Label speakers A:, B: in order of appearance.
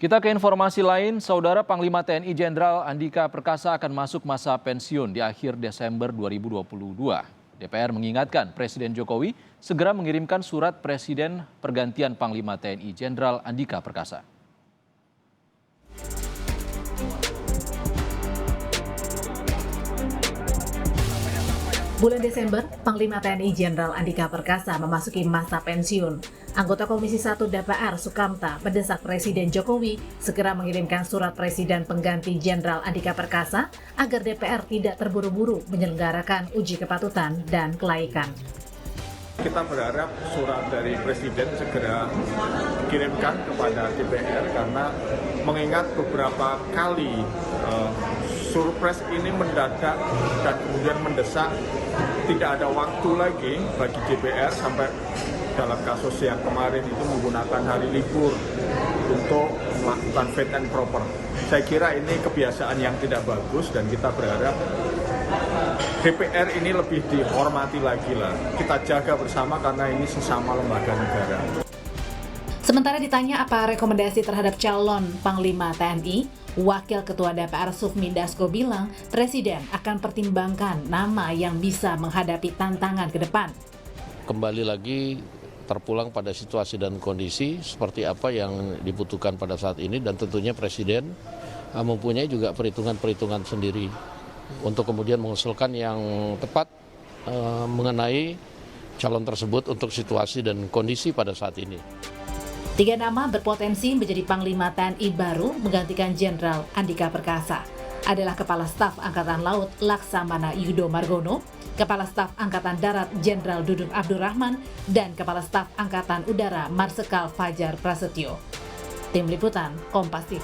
A: Kita ke informasi lain, Saudara Panglima TNI Jenderal Andika Perkasa akan masuk masa pensiun di akhir Desember 2022. DPR mengingatkan Presiden Jokowi segera mengirimkan surat Presiden pergantian Panglima TNI Jenderal Andika Perkasa.
B: Bulan Desember, Panglima TNI Jenderal Andika Perkasa memasuki masa pensiun. Anggota Komisi 1 DPR Sukamta mendesak Presiden Jokowi segera mengirimkan surat Presiden pengganti Jenderal Andika Perkasa agar DPR tidak terburu-buru menyelenggarakan uji kepatutan dan kelaikan.
C: Kita berharap surat dari Presiden segera dikirimkan kepada DPR karena mengingat beberapa kali surpres ini mendadak dan kemudian mendesak, tidak ada waktu lagi bagi DPR sampai dalam kasus yang kemarin itu menggunakan hari libur untuk melakukan fit and proper. Saya kira ini kebiasaan yang tidak bagus dan kita berharap DPR ini lebih dihormati lagi lah. Kita jaga bersama karena ini sesama lembaga negara.
B: Sementara ditanya apa rekomendasi terhadap calon Panglima TNI, Wakil Ketua DPR Sufmi Dasko bilang Presiden akan pertimbangkan nama yang bisa menghadapi tantangan ke depan.
D: Kembali lagi terpulang pada situasi dan kondisi seperti apa yang dibutuhkan pada saat ini dan tentunya Presiden mempunyai juga perhitungan-perhitungan sendiri untuk kemudian mengusulkan yang tepat mengenai calon tersebut untuk situasi dan kondisi pada saat ini.
B: 3 nama berpotensi menjadi Panglima TNI baru menggantikan Jenderal Andika Perkasa adalah Kepala Staf Angkatan Laut Laksamana Yudo Margono, Kepala Staf Angkatan Darat Jenderal Dudung Abdurrahman, dan Kepala Staf Angkatan Udara Marsikal Fajar Prasetyo. Tim Liputan, Kompas TV.